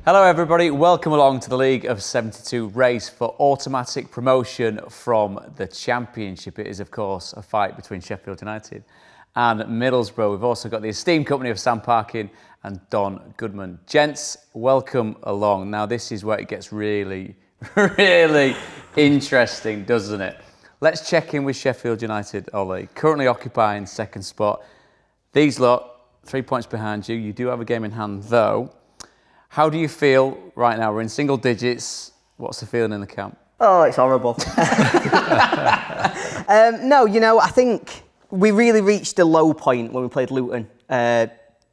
Hello everybody, welcome along to the League of 72 race for automatic promotion from the Championship. It is of course a fight between Sheffield United and Middlesbrough. We've also got the esteemed company of Sam Parkin and Don Goodman. Gents, welcome along. Now this is where it gets really interesting, doesn't it? Let's check in with Sheffield United, Ollie, currently occupying second spot. These lot, 3 points behind you. You do have a game in hand though. How do you feel right now? We're in single digits. What's the feeling in the camp? Oh, it's horrible. No, I think we really reached a low point when we played Luton.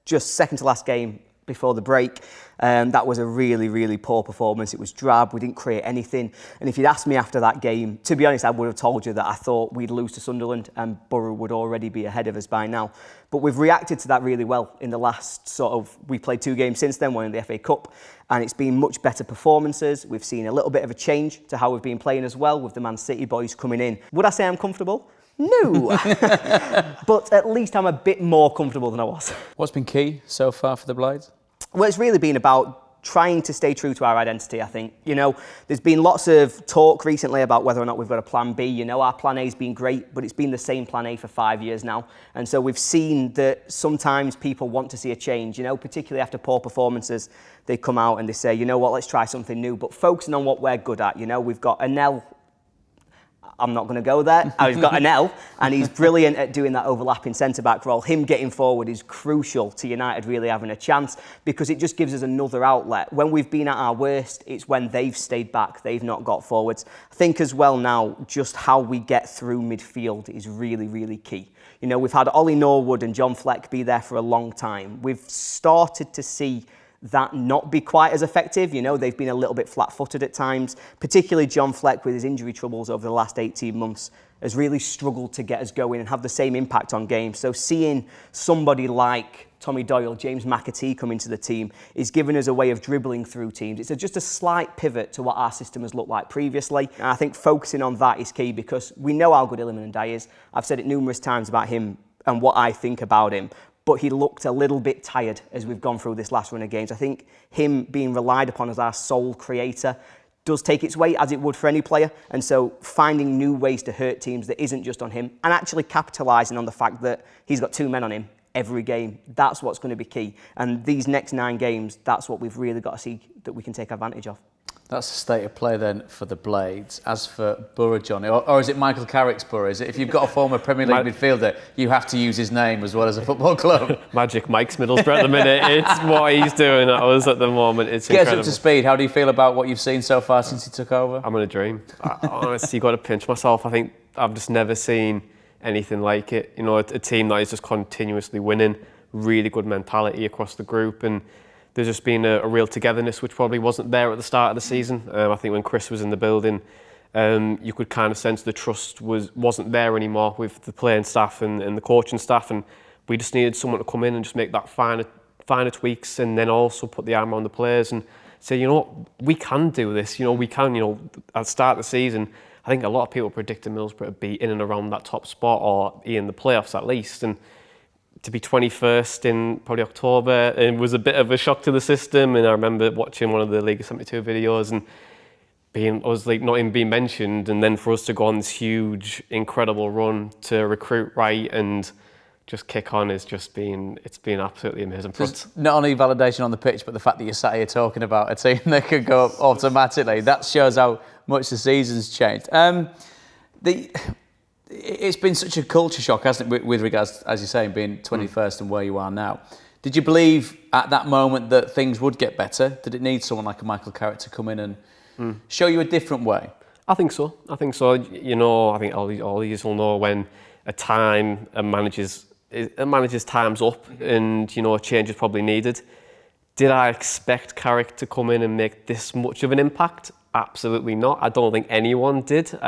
Just second to last game before the break. That was a really poor performance. It was drab. We didn't create anything. And if you'd asked me after that game, to be honest, I would have told you that I thought we'd lose to Sunderland and Borough would already be ahead of us by now. But we've reacted to that really well in the last we played 2 games since then, one in the FA Cup, and it's been much better performances. We've seen a little bit of a change to how we've been playing as well, with the Man City boys coming in. Would I say I'm comfortable? No. But at least I'm a bit more comfortable than I was. What's been key so far for the Blades? Well, it's really been about trying to stay true to our identity, I think. There's been lots of talk recently about whether or not we've got a plan B. Our plan A's been great, but it's been the same plan A for 5 years now. And so we've seen that sometimes people want to see a change, particularly after poor performances. They come out and they say, you know what, let's try something new. But focusing on what we're good at, we've got Anel. I'm not going to go there. We've got Anel, and he's brilliant at doing that overlapping centre-back role. Him getting forward is crucial to United really having a chance, because it just gives us another outlet. When we've been at our worst, it's when they've stayed back, they've not got forwards. I think as well now, just how we get through midfield is really key. We've had Ollie Norwood and John Fleck be there for a long time. We've started to see that not be quite as effective. They've been a little bit flat-footed at times, particularly John Fleck with his injury troubles over the last 18 months has really struggled to get us going and have the same impact on games. So seeing somebody like Tommy Doyle, James McAtee come into the team is giving us a way of dribbling through teams. It's just a slight pivot to what our system has looked like previously. And I think focusing on that is key, because we know how good Iliman Ndiaye is. I've said it numerous times about him and what I think about him. But he looked a little bit tired as we've gone through this last run of games. I think him being relied upon as our sole creator does take its weight, as it would for any player. And so finding new ways to hurt teams that isn't just on him, and actually capitalising on the fact that he's got 2 men on him every game, that's what's going to be key. And these next 9 games, that's what we've really got to see that we can take advantage of. That's the state of play then for the Blades. As for Borough, Johnny, or is it Michael Carrick's Borough? Is it, if you've got a former Premier League midfielder, you have to use his name as well as a football club? Magic Mike's Middlesbrough at the minute. It's what he's doing at us at the moment. It's incredible. Get us up to speed. How do you feel about what you've seen so far since he took over? I'm in a dream. I honestly got to pinch myself. I think I've just never seen anything like it. A team that is just continuously winning, really good mentality across the group, and there's just been a real togetherness which probably wasn't there at the start of the season. I think when Chris was in the building, you could kind of sense the trust wasn't there anymore with the playing staff and the coaching staff, and we just needed someone to come in and just make that finer tweaks, and then also put the armour on the players and say, we can do this. We can. At the start of the season, I think a lot of people predicted Middlesbrough to be in and around that top spot, or in the playoffs at least, and to be 21st in probably October, it was a bit of a shock to the system. And I remember watching one of the League of 72 videos and not even being mentioned, and then for us to go on this huge, incredible run to recruit right and just kick on it's been absolutely amazing. Not only validation on the pitch, but the fact that you're sat here talking about a team that could go up automatically, that shows how much the season's changed. It's been such a culture shock, hasn't it, with regards, as you're saying, being 21st and where you are now. Did you believe at that moment that things would get better? Did it need someone like a Michael Carrick to come in and show you a different way? I think so. I think all you will know when a manager's time's up and, a change is probably needed. Did I expect Carrick to come in and make this much of an impact? Absolutely not. I don't think anyone did.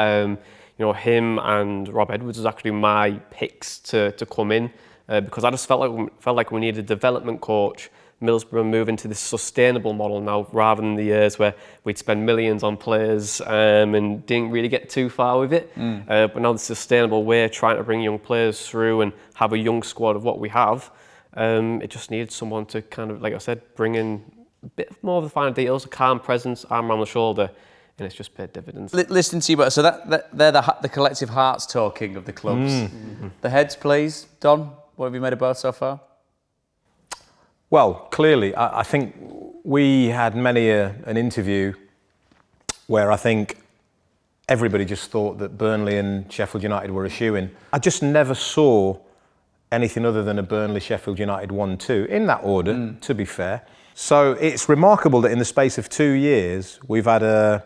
Him and Rob Edwards was actually my picks to come in because I just felt like we needed a development coach. Middlesbrough move into this sustainable model now, rather than the years where we'd spend millions on players and didn't really get too far with it. But now the sustainable way, trying to bring young players through and have a young squad of what we have, it just needed someone to kind of, like I said, bring in a bit more of the finer details, a calm presence, arm around the shoulder, and it's just paid dividends. Listening to you, so they're the collective hearts talking of the clubs. The heads, please. Don, what have you made of both so far? Well, clearly, I think we had many an interview where I think everybody just thought that Burnley and Sheffield United were a shoo-in. I just never saw anything other than a Burnley-Sheffield United 1-2 in that order, to be fair. So it's remarkable that in the space of 2 years, we've had a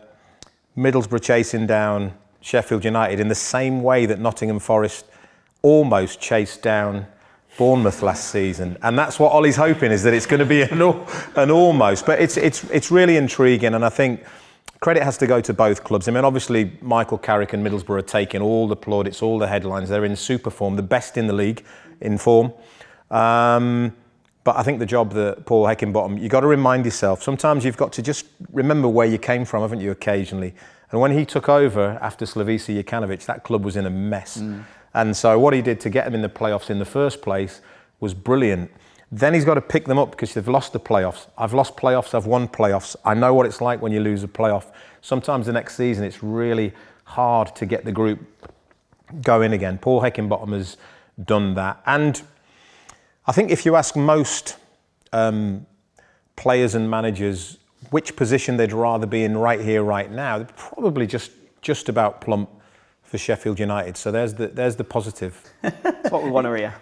Middlesbrough chasing down Sheffield United in the same way that Nottingham Forest almost chased down Bournemouth last season. And that's what Ollie's hoping, is that it's going to be an almost. But it's really intriguing, and I think credit has to go to both clubs. I mean, obviously, Michael Carrick and Middlesbrough are taking all the plaudits, all the headlines. They're in super form, the best in the league in form. But I think the job that Paul Heckingbottom, you've got to remind yourself, sometimes you've got to just remember where you came from, haven't you, occasionally? And when he took over after Slavisa Jokanovic, that club was in a mess. And so what he did to get them in the playoffs in the first place was brilliant. Then he's got to pick them up because they've lost the playoffs. I've lost playoffs, I've won playoffs. I know what it's like when you lose a playoff. Sometimes the next season it's really hard to get the group going again. Paul Heckingbottom has done that. And I think if you ask most players and managers which position they'd rather be in right here, right now, they're probably just about plump for Sheffield United. So there's the positive. That's what we want to hear.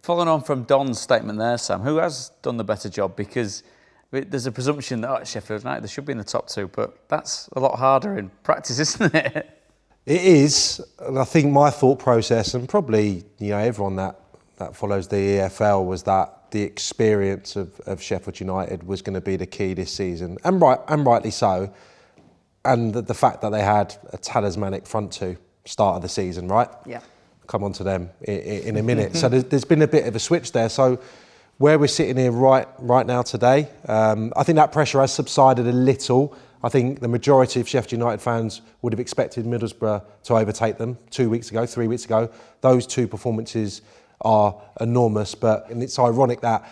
Following on from Don's statement there, Sam, who has done the better job? Because there's a presumption that Sheffield United, they should be in the top two, but that's a lot harder in practice, isn't it? It is, and I think my thought process, and probably everyone that follows the EFL, was that the experience of Sheffield United was going to be the key this season, and rightly so. And the fact that they had a talismanic front two start of the season, right? Yeah. Come on to them in a minute. So there's been a bit of a switch there. So where we're sitting here right now today, I think that pressure has subsided a little. I think the majority of Sheffield United fans would have expected Middlesbrough to overtake them 2 weeks ago, 3 weeks ago. Those two performances are enormous, and it's ironic that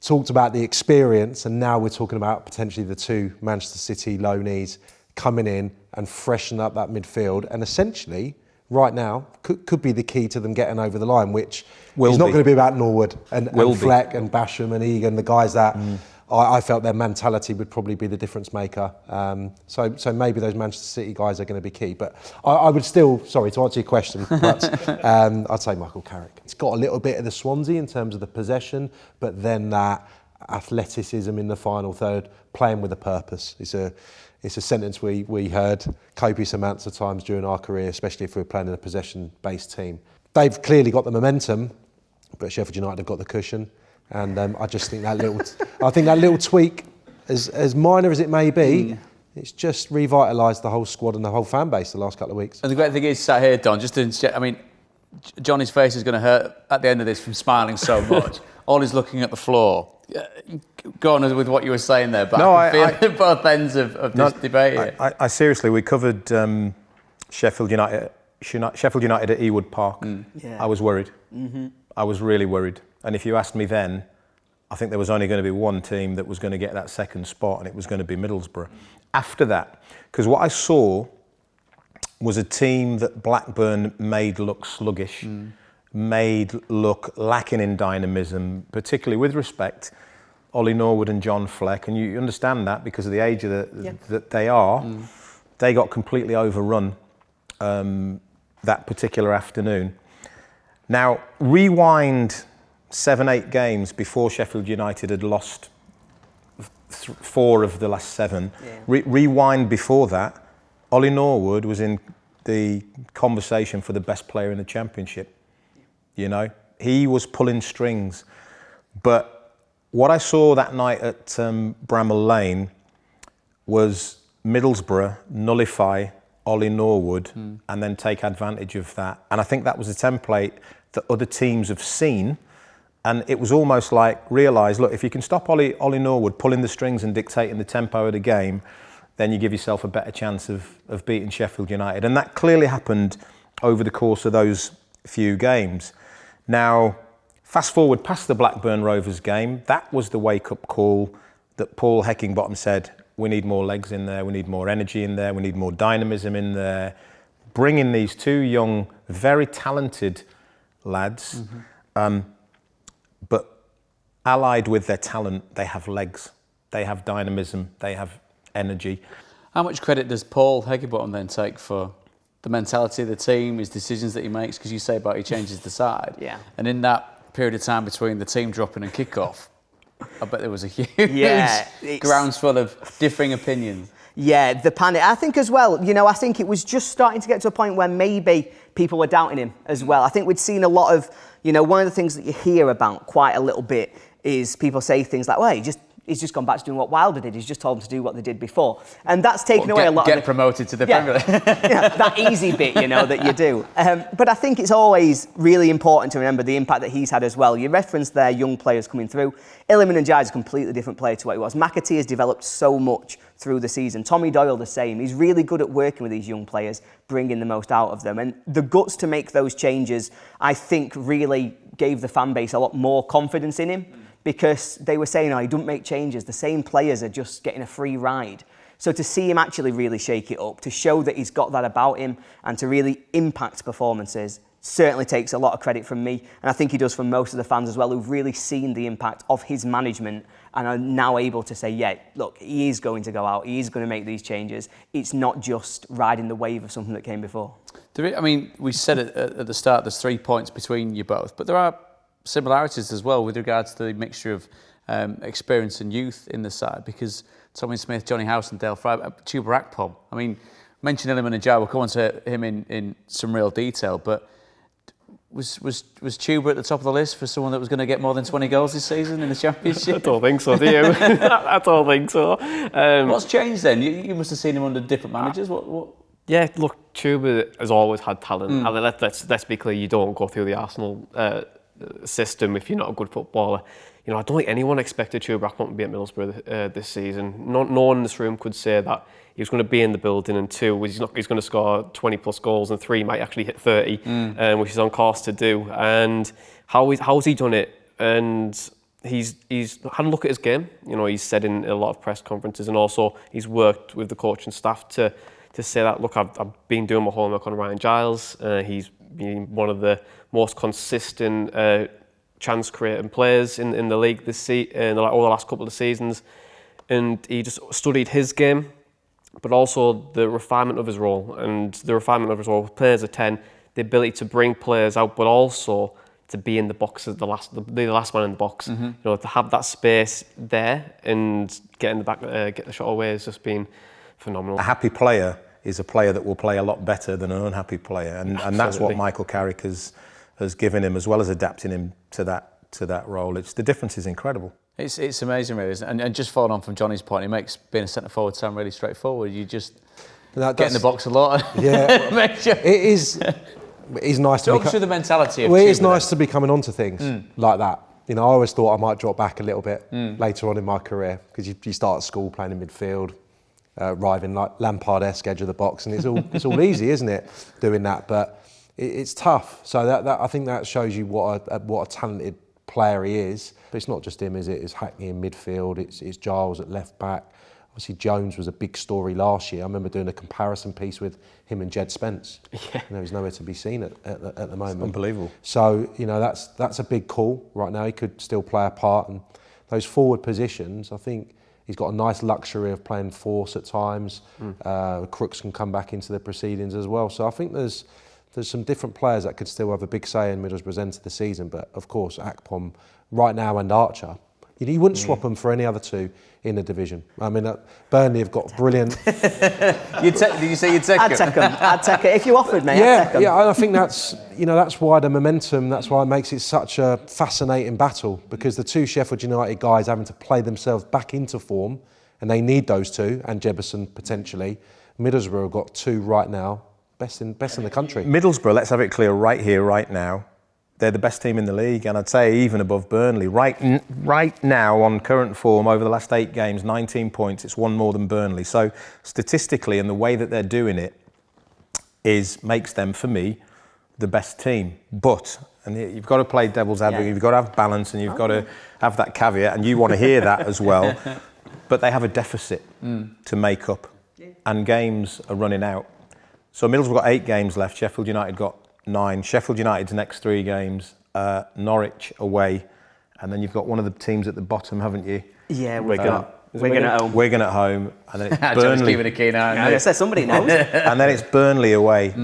talked about the experience, and now we're talking about potentially the two Manchester City loanees coming in and freshen up that midfield, and essentially right now could be the key to them getting over the line, which is not going to be about Norwood and Fleck and Basham and Egan, the guys that I felt their mentality would probably be the difference maker. So maybe those Manchester City guys are going to be key. But I would still, sorry to answer your question, but I'd say Michael Carrick. It's got a little bit of the Swansea in terms of the possession, but then that athleticism in the final third, playing with a purpose. It's a sentence we heard copious amounts of times during our career, especially if we're playing in a possession-based team. They've clearly got the momentum, but Sheffield United have got the cushion. And I just think that little tweak, as minor as it may be, it's just revitalised the whole squad and the whole fan base the last couple of weeks. And the great thing is, sat here, Don, Johnny's face is going to hurt at the end of this from smiling so much. Ollie's looking at the floor. Go on with what you were saying there, but I can feel both ends of this debate here. I seriously, we covered Sheffield United at Ewood Park. Yeah. I was worried. I was really worried. And if you asked me then, I think there was only going to be one team that was going to get that second spot, and it was going to be Middlesbrough. After that, because what I saw was a team that Blackburn made look sluggish, made look lacking in dynamism, particularly with respect Ollie Norwood and John Fleck, and you understand that because of the age that they are. They got completely overrun that particular afternoon. Now, rewind 7-8 games before Sheffield United had lost 4 of the last 7. Rewind before that, Ollie Norwood was in the conversation for the best player in the Championship. He was pulling strings. But what I saw that night at Bramall Lane was Middlesbrough nullify Ollie Norwood and then take advantage of that. And I think that was a template that other teams have seen. And it was almost like, realise, look, if you can stop Ollie Norwood pulling the strings and dictating the tempo of the game, then you give yourself a better chance of beating Sheffield United. And that clearly happened over the course of those few games. Now, Fast forward past the Blackburn Rovers game, that was the wake-up call that Paul Heckingbottom said, we need more legs in there, we need more energy in there, we need more dynamism in there. Bringing these two young, very talented lads, but allied with their talent, they have legs, they have dynamism, they have energy. How much credit does Paul Heckingbottom then take for the mentality of the team, his decisions that he makes? Because you say about he changes the side. Yeah. And in that period of time between the team dropping and kick-off, I bet there was a huge groundswell of differing opinions. Yeah, the panic. I think as well, I think it was just starting to get to a point where maybe people were doubting him as well. I think we'd seen a lot of, one of the things that you hear about quite a little bit is people say things like, well, he's just gone back to doing what Wilder did. He's just told them to do what they did before. And that's taken away a lot of Get promoted to the Premier League. That easy bit, that you do. But I think it's always really important to remember the impact that he's had as well. You referenced their young players coming through. Iliman Ndiaye is a completely different player to what he was. McAtee has developed so much through the season. Tommy Doyle the same. He's really good at working with these young players, bringing the most out of them. And the guts to make those changes, I think, really gave the fan base a lot more confidence in him. Because they were saying, he don't make changes. The same players are just getting a free ride. So to see him actually really shake it up, to show that he's got that about him and to really impact performances certainly takes a lot of credit from me. And I think he does from most of the fans as well, who've really seen the impact of his management and are now able to say, yeah, look, he is going to go out. He is going to make these changes. It's not just riding the wave of something that came before. We said it at the start, there's 3 points between you both, but there are similarities as well with regards to the mixture of experience and youth in the side, because Tommy Smith, Johnny House and Dale Fry, Chuba Akpom. Mention Iliman Ndiaye, we'll come on to him in some real detail, but was Chuba at the top of the list for someone that was going to get more than 20 goals this season in the Championship? I don't think so, do you? I don't think so. What's changed then? You must have seen him under different managers. What? Yeah, look, Chuba has always had talent. Let's be clear, you don't go through the Arsenal system if you're not a good footballer. I don't think anyone expected Chuba Akpom to be at Middlesbrough this season. No one in this room could say that he was going to be in the building, and two, he's going to score 20 plus goals, and three, might actually hit 30, which he's on course to do. And how's he done it? And he's had a look at his game. He's said in a lot of press conferences, and also he's worked with the coaching staff to say that, look, I've been doing my homework on Ryan Giles. He's been one of the most consistent chance creating players in the league over the last couple of seasons, and he just studied his game, but also the refinement of his role. And the refinement of his role, players of 10, the ability to bring players out, but also to be in the box as the last man in the box. To have that space there and get the shot away has just been phenomenal. A happy player is a player that will play a lot better than an unhappy player, and that's what Michael Carrick has given him, as well as adapting him to that role. The difference is incredible. It's amazing, really, isn't it? And just following on from Johnny's point, it makes being a centre forward sound really straightforward. You just get in the box a lot. Yeah, it is. It is nice to talk through the mentality. It is nice to be coming onto things like that. I always thought I might drop back a little bit later on in my career, because you start at school playing in midfield. Arriving like Lampard-esque edge of the box, and it's all easy, isn't it, doing that? But it's tough. So that I think that shows you what a talented player he is. But it's not just him, is it? It's Hackney in midfield. It's Giles at left back. Obviously, Jones was a big story last year. I remember doing a comparison piece with him and Jed Spence. Yeah. He's nowhere to be seen at the moment. It's unbelievable. So that's a big call right now. He could still play a part, and those forward positions, I think. He's got a nice luxury of playing force at times. Crooks can come back into the proceedings as well. So I think there's some different players that could still have a big say in Middlesbrough's end of the season. But of course, Akpom right now and Archer, you wouldn't swap them for any other two in the division. Burnley have got brilliant. Did you say you'd take I'd take them. I'd take it if you offered me. I'd take them. Yeah. I think that's why the momentum. That's why it makes it such a fascinating battle, because the two Sheffield United guys having to play themselves back into form, and they need those two, and Jebison potentially. Middlesbrough have got two right now, best in the country. Middlesbrough, let's have it clear right here, right now. They're the best team in the league, and I'd say even above Burnley. Right now, on current form, over the last 8 games, 19 points, it's one more than Burnley. So statistically, and the way that they're doing it makes them, for me, the best team. But, and you've got to play devil's advocate, you've got to have balance, and you've got to have that caveat, and you want to hear that as well. But they have a deficit to make up, and games are running out. So Middlesbrough got 8 games left, Sheffield United got 9. Sheffield United's next 3 games, Norwich away, and then you've got one of the teams at the bottom, haven't you? Yeah, Wigan at home. Wigan at home, and then it's John's Burnley. keeping a keen eye on I this. said somebody knows. And then it's Burnley away.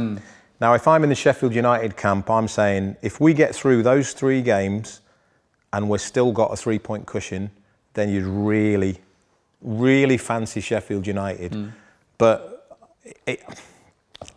Now, if I'm in the Sheffield United camp, I'm saying if we get through those 3 games and we've still got a 3-point cushion, then you'd really, really fancy Sheffield United. But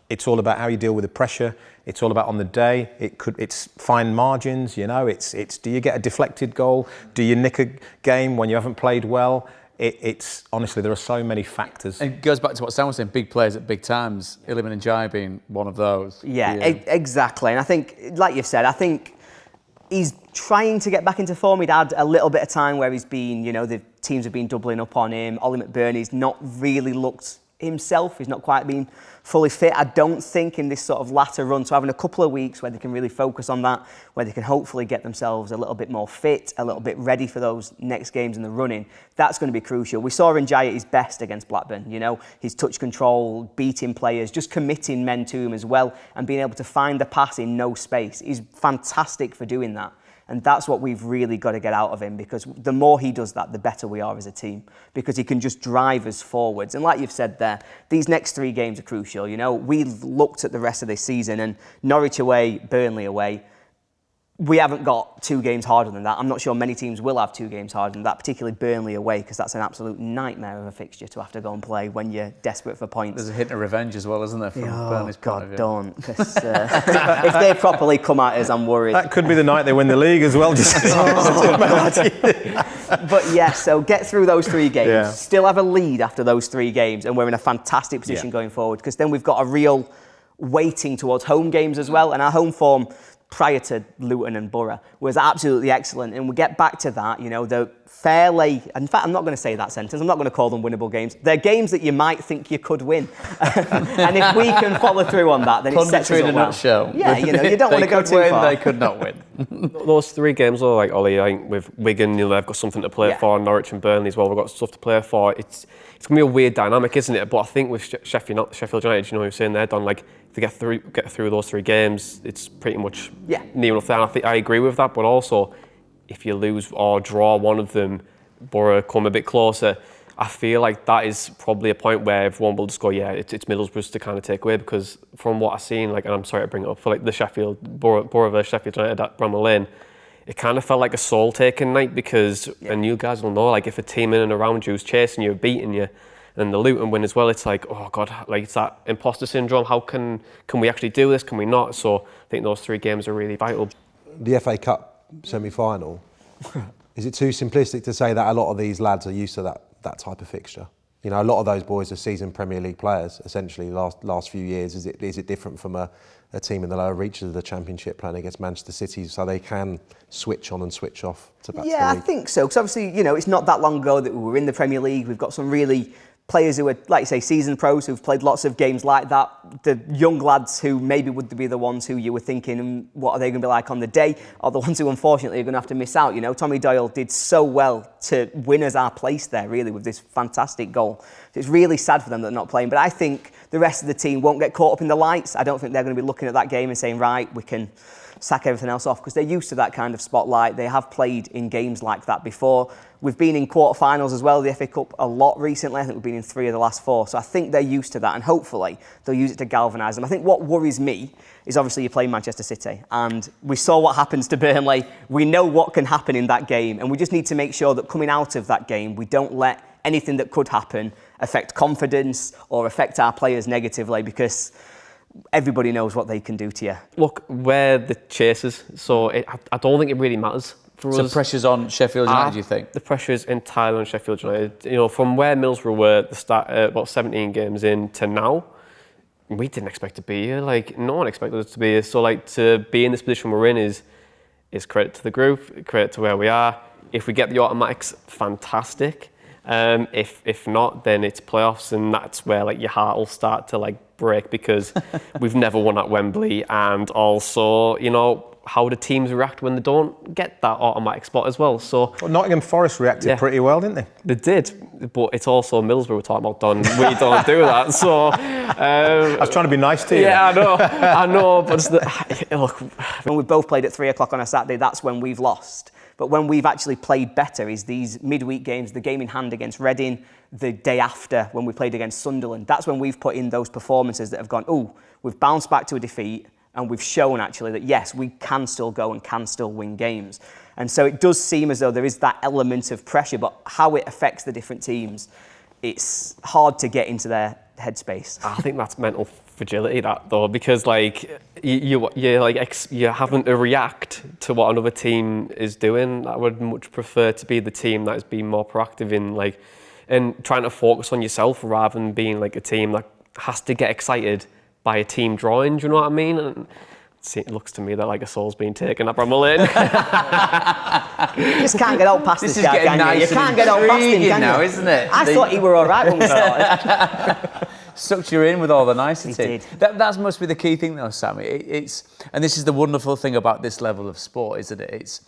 it's all about how you deal with the pressure. It's all about on the day. It's fine margins, you know. It's do you get a deflected goal? Do you nick a game when you haven't played well? It's honestly, there are so many factors. And it goes back to what Sam was saying, big players at big times, Iliman and Jai being one of those. Yeah, exactly. And I think, like you've said, I think he's trying to get back into form. He'd had a little bit of time where he's been, the teams have been doubling up on him. Ollie McBurney's not really looked himself. He's not quite been fully fit. I don't think in this sort of latter run, so having a couple of weeks where they can really focus on that, where they can hopefully get themselves a little bit more fit, a little bit ready for those next games in the running, that's going to be crucial. We saw Njai at his best against Blackburn, his touch control, beating players, just committing men to him as well, and being able to find the pass in no space. He's fantastic for doing that. And that's what we've really got to get out of him, because the more he does that, the better we are as a team, because he can just drive us forwards. And like you've said there, these next 3 games are crucial. We looked at the rest of this season, and Norwich away, Burnley away, we haven't got 2 games harder than that. I'm not sure many teams will have 2 games harder than that, particularly Burnley away, because that's an absolute nightmare of a fixture to have to go and play when you're desperate for points. There's a hint of revenge as well, isn't there, from Burnley's point of view? Don't. 'Cause, if they properly come at us, I'm worried. That could be the night they win the league as well. But yeah, so get through those 3 games, Yeah. still have a lead after those 3 games, and we're in a fantastic position going forward, because then we've got a real weighting towards home games as well, and our home form prior to Luton and Borough was absolutely excellent, and we get back to that, the fairly, in fact, I'm not going to say that sentence, I'm not going to call them winnable games. They're games that you might think you could win. And if we can follow through on that, then it sets us in a up well. nutshell. Yeah, you don't want to go too win, far. They could not win. Those 3 games, though, like Ollie, I think with Wigan, they've got something to play for. Norwich and Burnley as well, we've got stuff to play for. It's going to be a weird dynamic, isn't it? But I think with Sheffield United, you were saying there, Don, like, to get through those 3 games, it's pretty much near enough there. And I think I agree with that, but also, if you lose or draw one of them, Borough come a bit closer, I feel like that is probably a point where everyone will just go, it's Middlesbrough's to kind of take away, because from what I've seen, like, and I'm sorry to bring it up, for like the Borough versus Sheffield United at Bramall Lane, it kind of felt like a soul-taking night, because, and you guys will know, like, if a team in and around you is chasing you, beating you, and the Luton win as well, it's like, oh God, like, it's that imposter syndrome. How can we actually do this? Can we not? So I think those 3 games are really vital. The FA Cup semi-final, is it too simplistic to say that a lot of these lads are used to that type of fixture? A lot of those boys are seasoned Premier League players, essentially, last few years. Is it different from a team in the lower reaches of the Championship playing against Manchester City, so they can switch on and switch off to back to the league? I think so, because obviously, it's not that long ago that we were in the Premier League. We've got some really players who are, like you say, seasoned pros who've played lots of games like that. The young lads who maybe would be the ones who you were thinking, what are they going to be like on the day? Or the ones who unfortunately are going to have to miss out. Tommy Doyle did so well to win us our place there, really, with this fantastic goal. It's really sad for them that they're not playing. But I think the rest of the team won't get caught up in the lights. I don't think they're going to be looking at that game and saying, right, we can sack everything else off, because they're used to that kind of spotlight. They have played in games like that before. We've been in quarterfinals as well, the FA Cup, a lot recently. I think we've been in 3 of the last 4. So I think they're used to that, and hopefully they'll use it to galvanise them. I think what worries me is obviously you're playing Manchester City, and we saw what happens to Burnley. We know what can happen in that game, and we just need to make sure that coming out of that game, we don't let anything that could happen affect confidence or affect our players negatively, because everybody knows what they can do to you. Look, we're the chasers, so I don't think it really matters for us. So pressure's on Sheffield United, do you think? The pressure is entirely on Sheffield United. From where Middlesbrough were at the start, about 17 games in to now, we didn't expect to be here. Like, no one expected us to be here. So, like, to be in this position we're in is credit to the group, credit to where we are. If we get the automatics, fantastic. If not, then it's playoffs, and that's where like your heart will start to like break, because we've never won at Wembley, and also, you know, how the teams react when they don't get that automatic spot as well. So Nottingham Forest reacted pretty well, didn't they? They did, but it's also Middlesbrough we're talking about, Don. We don't do that. So I was trying to be nice to you. Yeah, I know, but look, when we both played at 3 o'clock on a Saturday, that's when we've lost. But when we've actually played better is these midweek games, the game in hand against Reading, the day after when we played against Sunderland. That's when we've put in those performances that have gone, oh, we've bounced back to a defeat, and we've shown actually that yes, we can still go and can still win games. And so it does seem as though there is that element of pressure, but how it affects the different teams, it's hard to get into their headspace. I think that's mental fragility, that though, because like you're having to react to what another team is doing. I would much prefer to be the team that is being more proactive in like and trying to focus on yourself rather than being like a team that has to get excited by a team drawing. Do you know what I mean? And it looks to me that like a soul's being taken at Bramall Lane. You just can't get out past this guy, can you? You can't get out past him, can now, you? isn't it? I thought he were all right when we started. Sucked you in with all the nicety. He did. That must be the key thing, though, Sammy. And this is the wonderful thing about this level of sport, isn't it?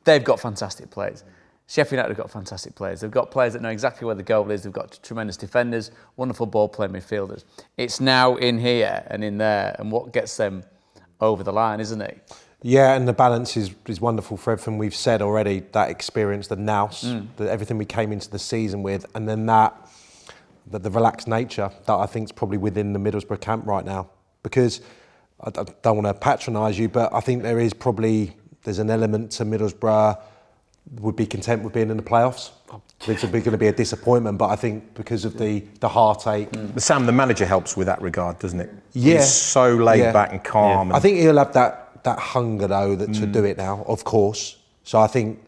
They've got fantastic players. Sheffield United have got fantastic players. They've got players that know exactly where the goal is. They've got tremendous defenders, wonderful ball-playing midfielders. It's now in here and in there, and what gets them over the line, isn't it? Yeah, and the balance is wonderful for everything we've said already. That experience, the nous, everything we came into the season with, and then the relaxed nature that I think is probably within the Middlesbrough camp right now. Because I don't want to patronise you, but I think there's an element to Middlesbrough would be content with being in the playoffs. It's going to be a disappointment, but I think because of the heartache. Sam, the manager helps with that regard, doesn't it? Yeah. He's so laid back and calm. Yeah. I think he'll have that hunger though to do it now, of course. So I think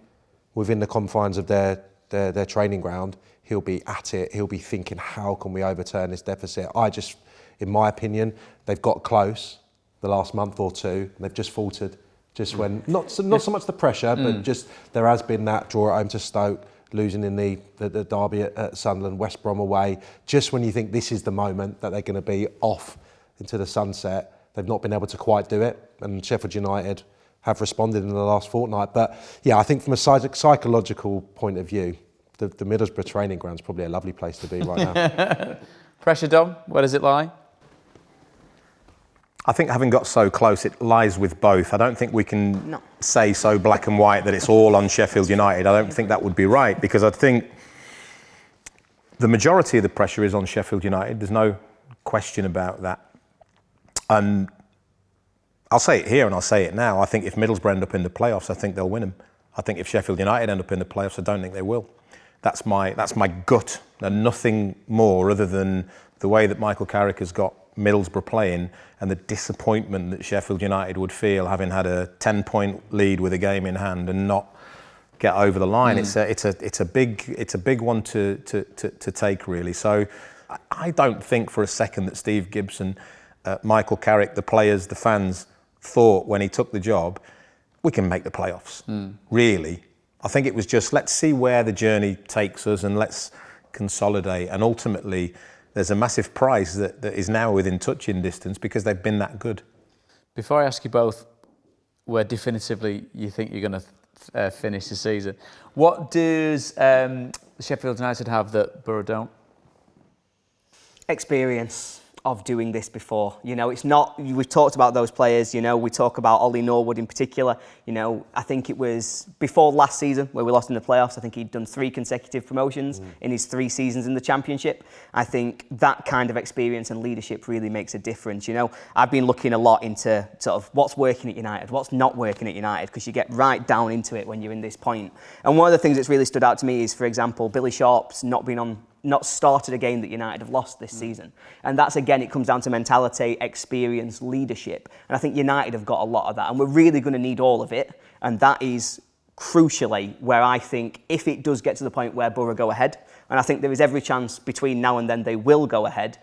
within the confines of their training ground, he'll be at it. He'll be thinking, how can we overturn this deficit? In my opinion, they've got close the last month or two, and they've just faltered. Just when, not so much the pressure, but just there has been that draw at home to Stoke, losing in the derby at Sunderland, West Brom away. Just when you think this is the moment that they're going to be off into the sunset, they've not been able to quite do it. And Sheffield United have responded in the last fortnight. But yeah, I think from a psychological point of view, the Middlesbrough training ground is probably a lovely place to be right now. Pressure, Dom, where does it lie? I think having got so close, it lies with both. I don't think we can say so black and white that it's all on Sheffield United. I don't think that would be right, because I think the majority of the pressure is on Sheffield United. There's no question about that. And I'll say it here and I'll say it now. I think if Middlesbrough end up in the playoffs, I think they'll win them. I think if Sheffield United end up in the playoffs, I don't think they will. That's my gut, and nothing more other than the way that Michael Carrick has got Middlesbrough playing, and the disappointment that Sheffield United would feel having had a 10-point lead with a game in hand and not get over the line. It's a big one to take, really. So I don't think for a second that Steve Gibson, Michael Carrick, the players, the fans thought when he took the job, we can make the playoffs. Really, I think it was just, let's see where the journey takes us and let's consolidate. And ultimately, there's a massive prize that is now within touching distance because they've been that good. Before I ask you both where definitively you think you're going to finish the season, what does Sheffield United have that Borough don't? Experience of doing this before. You know, it's not, we've talked about those players, you know, we talk about Ollie Norwood in particular. You know, I think it was before last season where we lost in the playoffs. I think he'd done 3 consecutive promotions in his 3 seasons in the Championship. I think that kind of experience and leadership really makes a difference. You know, I've been looking a lot into sort of what's working at United, what's not working at United, because you get right down into it when you're in this point. And one of the things that's really stood out to me is, for example, Billy Sharp's not started a game that United have lost this season. And that's, again, it comes down to mentality, experience, leadership. And I think United have got a lot of that. And we're really going to need all of it. And that is crucially where I think if it does get to the point where Borough go ahead, and I think there is every chance between now and then they will go ahead,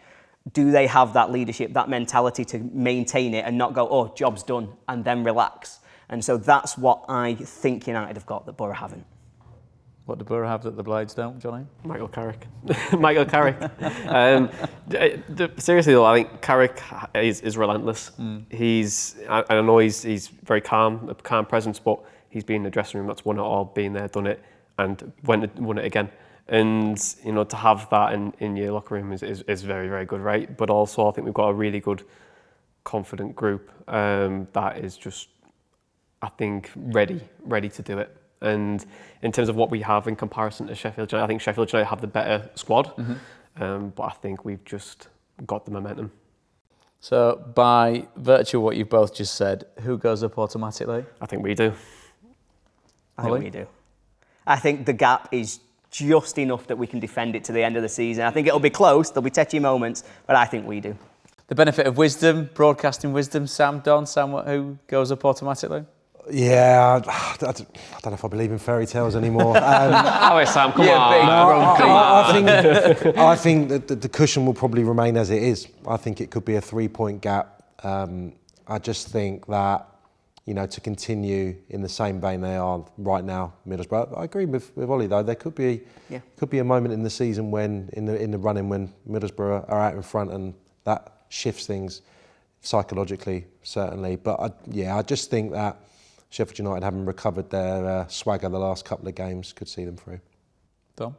do they have that leadership, that mentality to maintain it and not go, oh, job's done, and then relax? And so that's what I think United have got that Borough haven't. What do Borough have that the Blades don't, Johnny? Michael Carrick. Michael Carrick. Seriously though, I think Carrick is relentless. I know he's very calm, a calm presence, but he's been in the dressing room, that's won it all, been there, done it, and won it again. And you know, to have that in your locker room is very, very good, right? But also I think we've got a really good, confident group that is just, I think, ready to do it. And in terms of what we have in comparison to Sheffield United, I think Sheffield United have the better squad, but I think we've just got the momentum. So by virtue of what you've both just said, who goes up automatically? I think we do. I think we do. I think the gap is just enough that we can defend it to the end of the season. I think it'll be close, there'll be tetchy moments, but I think we do. The benefit of wisdom, broadcasting wisdom, Sam, who goes up automatically? Yeah, I don't know if I believe in fairy tales anymore. Sam, come on. I think that the cushion will probably remain as it is. I think it could be a 3-point gap. I just think that, you know, to continue in the same vein they are right now, Middlesbrough. I agree with Ollie though. There could be a moment in the season when in the running when Middlesbrough are out in front, and that shifts things psychologically, certainly. But I just think that Sheffield United, having recovered their swagger the last couple of games, could see them through. Dom?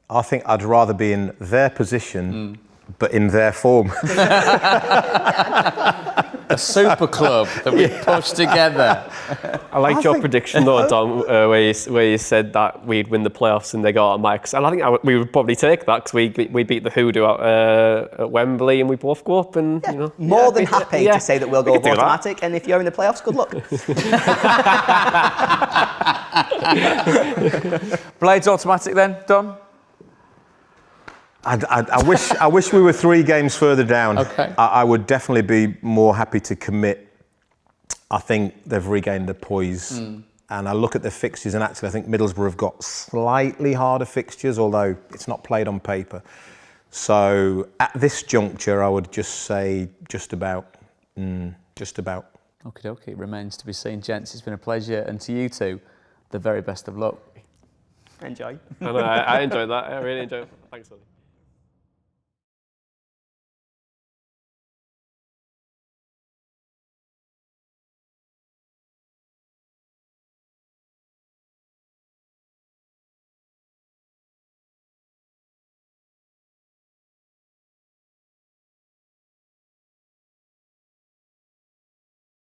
I think I'd rather be in their position, but in their form. A super club that we pushed together. I liked your prediction though, Dom, where you said that we'd win the playoffs and they got automatic. And I think we would probably take that because we beat the Hoodoo at Wembley and we both go up and, you know. More than happy to say that we'll go automatic, and if you're in the playoffs, good luck. Blades automatic then, Dom? I wish we were 3 games further down. Okay. I would definitely be more happy to commit. I think they've regained their poise. And I look at their fixtures, and actually I think Middlesbrough have got slightly harder fixtures, although it's not played on paper. So at this juncture, I would just say just about. Okie dokie, it remains to be seen. Gents, it's been a pleasure. And to you two, the very best of luck. Enjoy. I enjoyed that. I really enjoyed it. Thanks, Ollie.